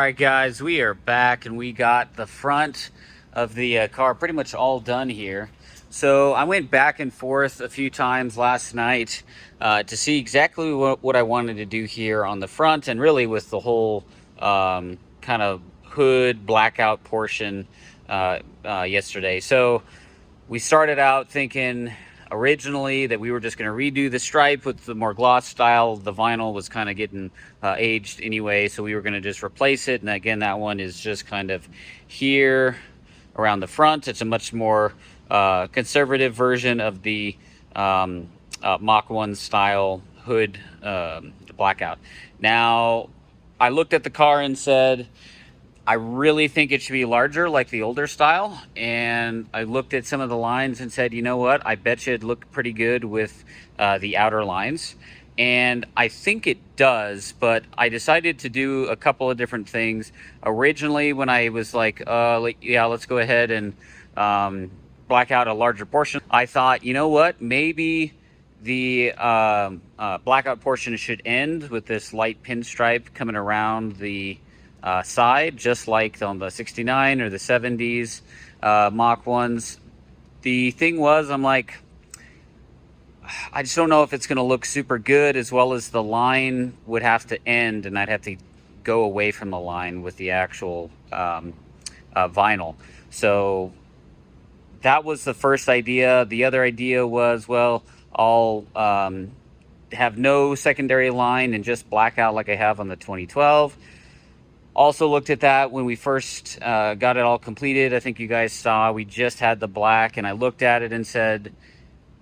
Alright guys, we are back and we got the front of the car pretty much all done here. So I went back and forth a few times last night to see exactly what I wanted to do here on the front, and really with the whole kind of hood blackout portion yesterday. So we started out thinking originally that we were just going to redo the stripe with the more gloss style. The vinyl was kind of getting aged anyway, so we were going to just replace it. And again, that one is just kind of here around the front. It's a much more conservative version of the Mach 1 style hood blackout. Now, I looked at the car and said, I really think it should be larger like the older style, and I looked at some of the lines and said, you know what, I bet you it'd look pretty good with the outer lines, and I think it does. But I decided to do a couple of different things. Originally, when I was like, yeah, let's go ahead and black out a larger portion, I thought, you know what, maybe the blackout portion should end with this light pinstripe coming around the side, just like on the 69 or the 70s Mach 1s. The thing was, I'm like, I just don't know if it's going to look super good, as well as the line would have to end and I'd have to go away from the line with the actual vinyl. So that was the first idea. The other idea was, well, I'll have no secondary line and just black out like I have on the 2012. Also looked at that when we first got it all completed. I think you guys saw we just had the black, and I looked at it and said,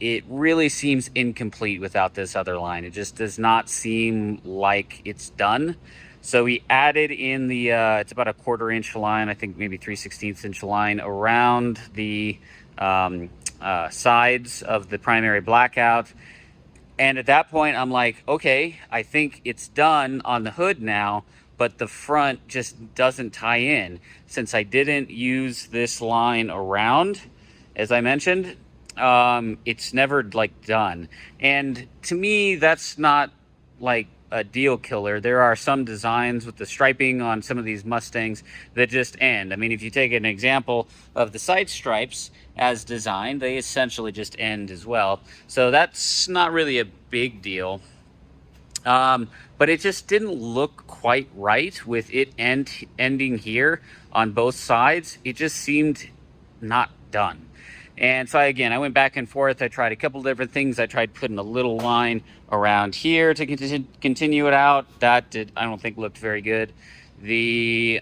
it really seems incomplete without this other line. It just does not seem like it's done. So we added in the, it's about a 1/4 inch line, I think maybe 3/16 inch line around the sides of the primary blackout. And at that point, I'm like, okay, I think it's done on the hood now, but the front just doesn't tie in. Since I didn't use this line around, as I mentioned, it's never like done. And to me, that's not like a deal killer. There are some designs with the striping on some of these Mustangs that just end. I mean, if you take an example of the side stripes as designed, they essentially just end as well. So that's not really a big deal. But it just didn't look quite right with it ending here on both sides. It just seemed not done. And so I went back and forth. I tried a couple different things. I tried putting a little line around here to continue it out. That I don't think looked very good. The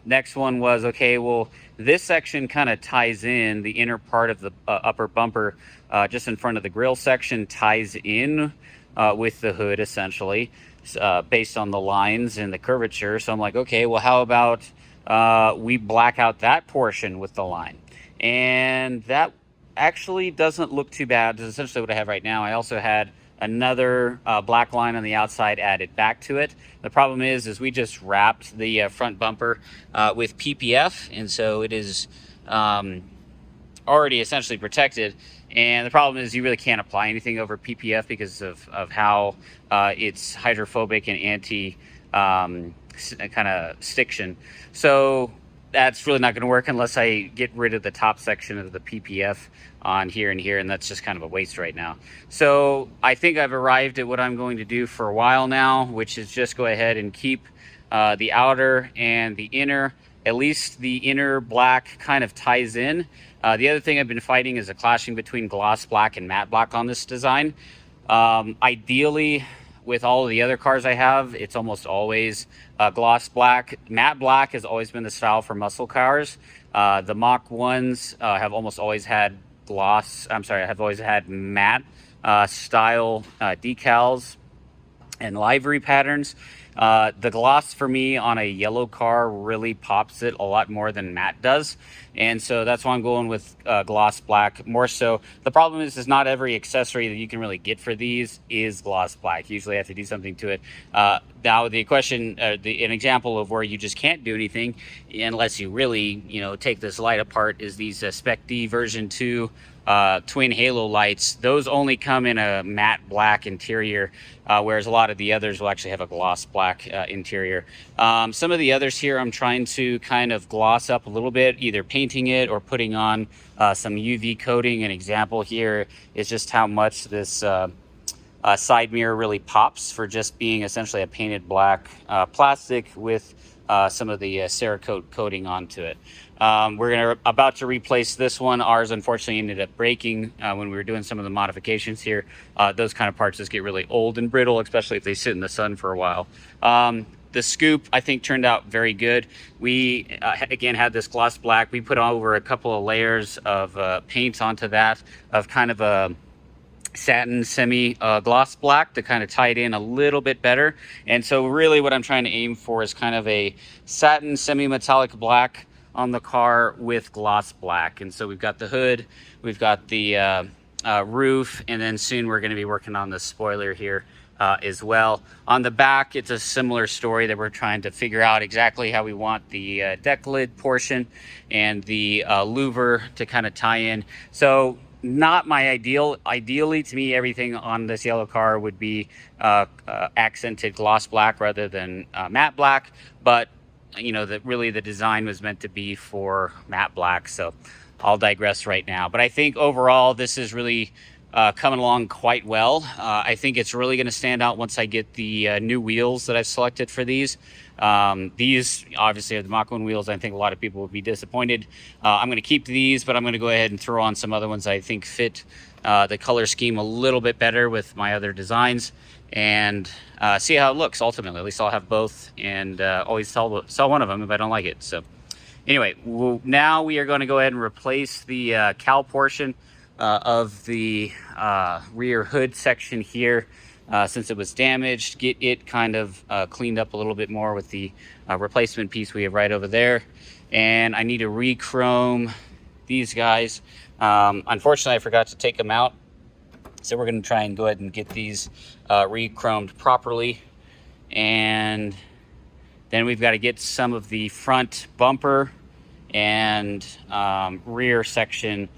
next one was, okay, well, this section kind of ties in. The inner part of the upper bumper, just in front of the grill section, ties in with the hood, essentially, based on the lines and the curvature. So I'm like, okay, well, how about we black out that portion with the line? And that actually doesn't look too bad. It's essentially what I have right now. I also had another black line on the outside added back to it. The problem is we just wrapped the front bumper with PPF, and so it is already essentially protected. And the problem is you really can't apply anything over PPF because of how it's hydrophobic and anti kind of stiction. So that's really not going to work unless I get rid of the top section of the PPF on here and here, and that's just kind of a waste right now. So I think I've arrived at what I'm going to do for a while now, which is just go ahead and keep the outer and the inner. At least the inner black kind of ties in. The other thing I've been fighting is a clashing between gloss black and matte black on this design. Ideally, with all of the other cars I have, it's almost always gloss black. Matte black has always been the style for muscle cars. The Mach 1s have almost always had have always had matte style decals and livery patterns. The gloss for me on a yellow car really pops it a lot more than matte does. And so that's why I'm going with gloss black more so. The problem is not every accessory that you can really get for these is gloss black. You usually have to do something to it. Now the question, an example of where you just can't do anything unless you really, take this light apart is these Spec D version 2 twin halo lights. Those only come in a matte black interior, whereas a lot of the others will actually have a gloss black interior. Some of the others here I'm trying to kind of gloss up a little bit, either painting it or putting on some UV coating. An example here is just how much this side mirror really pops for just being essentially a painted black plastic with some of the Cerakote coating onto it. We're about to replace this one. Ours unfortunately ended up breaking when we were doing some of the modifications here. Those kind of parts just get really old and brittle, especially if they sit in the sun for a while. The scoop, I think, turned out very good. We, again, had this gloss black. We put over a couple of layers of paint onto that, of kind of a satin semi gloss black to kind of tie it in a little bit better. And so really what I'm trying to aim for is kind of a satin semi metallic black on the car with gloss black. And so we've got the hood, we've got the roof, and then soon we're going to be working on the spoiler here as well. On the back, it's a similar story that we're trying to figure out exactly how we want the deck lid portion and the louver to kind of tie in. So not my ideal. Ideally, to me, everything on this yellow car would be accented gloss black rather than matte black. But really the design was meant to be for matte black. So I'll digress right now. But I think overall, this is really coming along quite well. I think it's really going to stand out once I get the new wheels that I've selected for these. These obviously are the Mach 1 wheels. I think a lot of people would be disappointed. I'm going to keep these, but I'm going to go ahead and throw on some other ones I think fit the color scheme a little bit better with my other designs, and see how it looks ultimately. At least I'll have both, and always sell one of them if I don't like it. So anyway, now we are going to go ahead and replace the cowl portion of the rear hood section here. Since it was damaged, get it kind of cleaned up a little bit more with the replacement piece we have right over there. And I need to re-chrome these guys. Unfortunately, I forgot to take them out, so we're going to try and go ahead and get these re-chromed properly. And then we've got to get some of the front bumper and rear section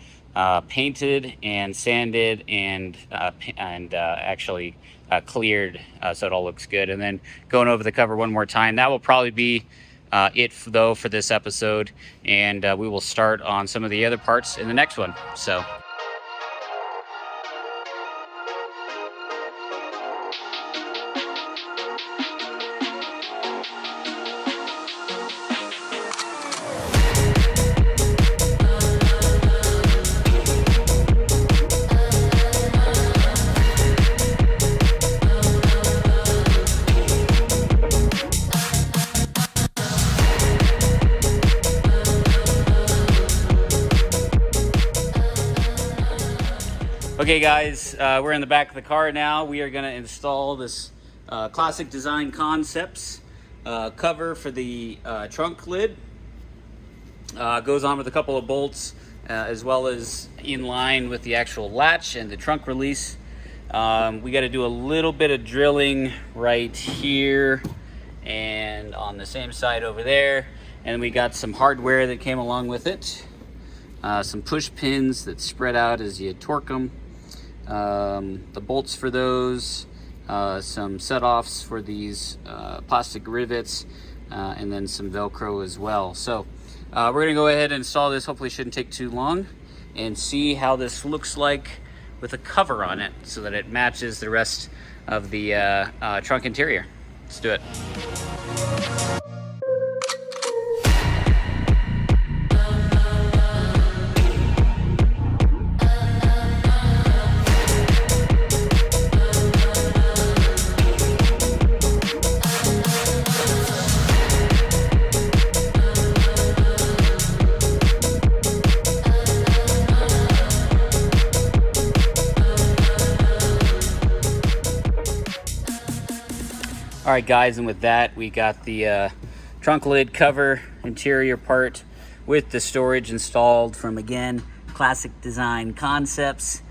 painted and sanded and actually cleared, so it all looks good. And then going over the cover one more time. That will probably be it though for this episode, and we will start on some of the other parts in the next one. So okay guys, we're in the back of the car now. We are going to install this Classic Design Concepts cover for the trunk lid. Goes on with a couple of bolts as well as in line with the actual latch and the trunk release. We got to do a little bit of drilling right here and on the same side over there. And we got some hardware that came along with it. Some push pins that spread out as you torque them. The bolts for those, some set-offs for these plastic rivets, and then some Velcro as well. So we're going to go ahead and install this. Hopefully it shouldn't take too long, and see how this looks like with a cover on it so that it matches the rest of the trunk interior. Let's do it. All right, guys, and with that, we got the trunk lid cover interior part with the storage installed from, again, Classic Design Concepts.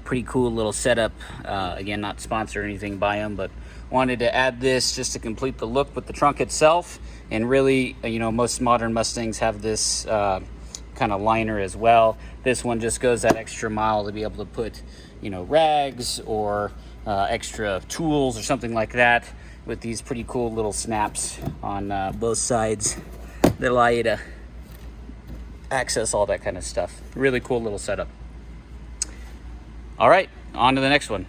Pretty cool little setup. Again, not sponsored or anything by them, but wanted to add this just to complete the look with the trunk itself. And really, you know, most modern Mustangs have this kind of liner as well. This one just goes that extra mile to be able to put, you know, rags or extra tools or something like that, with these pretty cool little snaps on both sides that allow you to access all that kind of stuff. Really cool little setup. All right, on to the next one.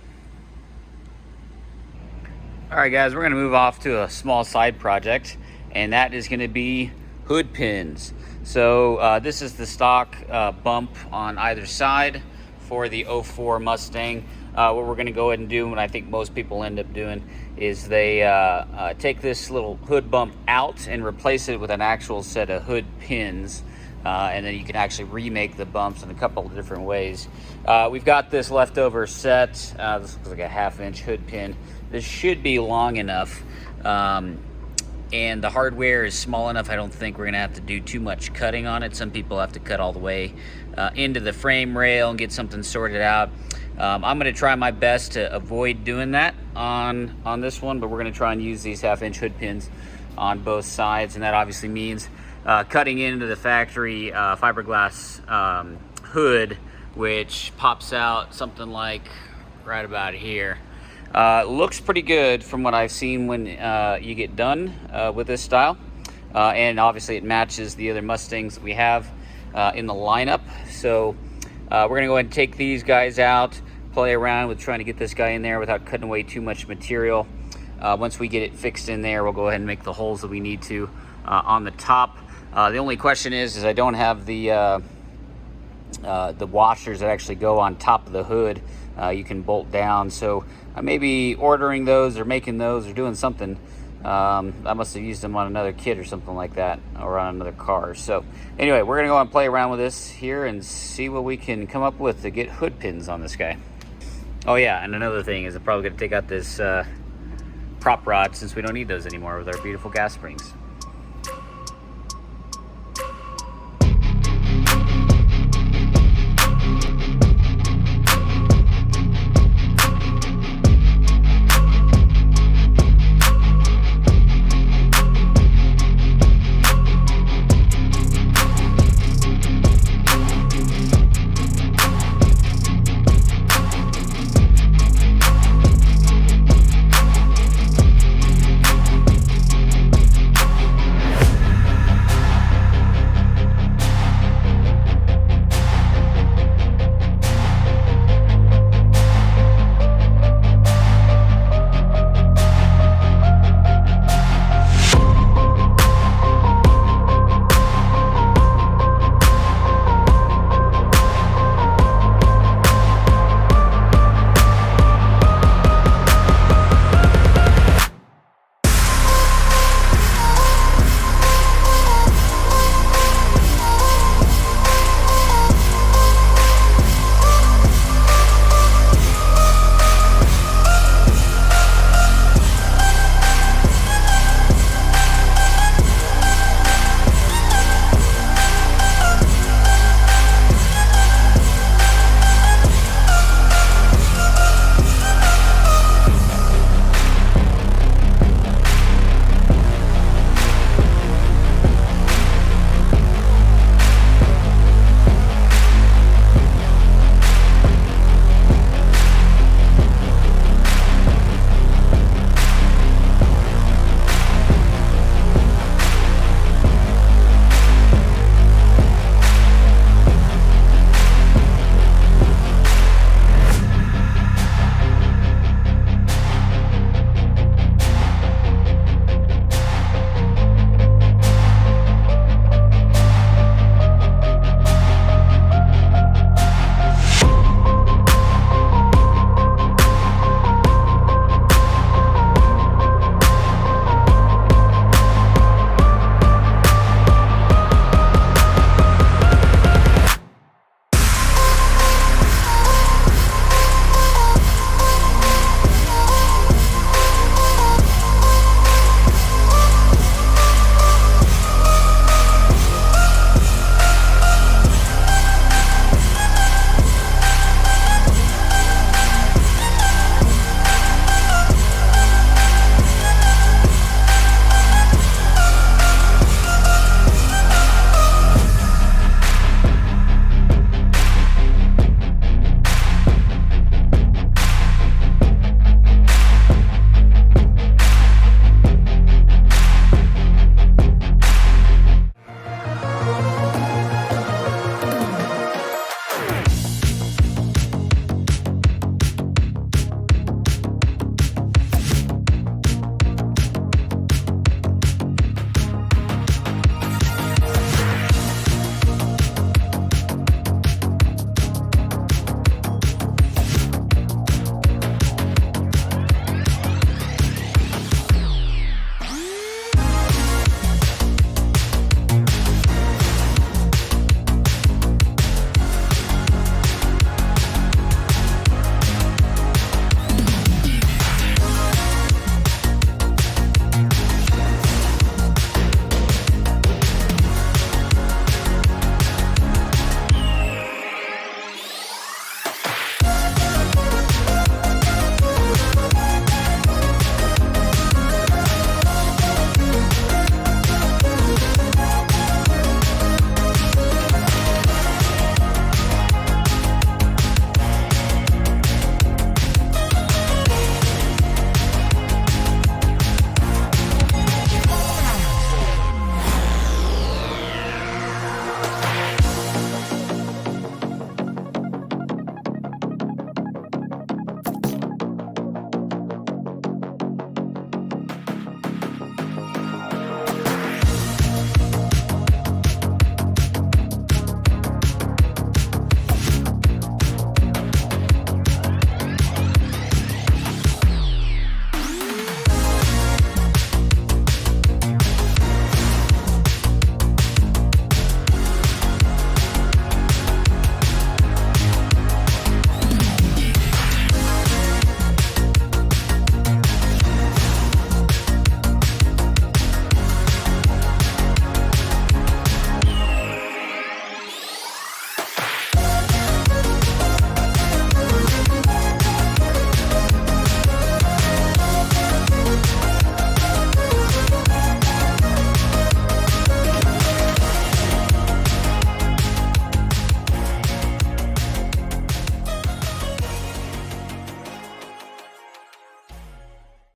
All right, guys, we're gonna move off to a small side project, and that is gonna be hood pins. So this is the stock bump on either side for the 04 Mustang. What we're going to go ahead and do, and I think most people end up doing, is they take this little hood bump out and replace it with an actual set of hood pins. And then you can actually remake the bumps in a couple of different ways. We've got this leftover set. This looks like a 1/2-inch hood pin. This should be long enough. And the hardware is small enough. I don't think we're gonna have to do too much cutting on it. Some people have to cut all the way into the frame rail and get something sorted out. I'm gonna try my best to avoid doing that on this one, but we're gonna try and use these 1/2-inch hood pins on both sides, and that obviously means cutting into the factory fiberglass hood, which pops out something like right about here. Looks pretty good from what I've seen when you get done with this style, and obviously it matches the other Mustangs that we have in the lineup. So we're gonna go ahead and take these guys out, play around with trying to get this guy in there without cutting away too much material. Once we get it fixed in there, we'll go ahead and make the holes that we need to on the top. The only question is I don't have the washers that actually go on top of the hood. You can bolt down, so I may be ordering those or making those or doing something. I must have used them on another kit or something like that, or on another car. So anyway, we're gonna go and play around with this here and see what we can come up with to get hood pins on this guy. Oh yeah, and another thing is I'm probably gonna take out this prop rod, since we don't need those anymore with our beautiful gas springs.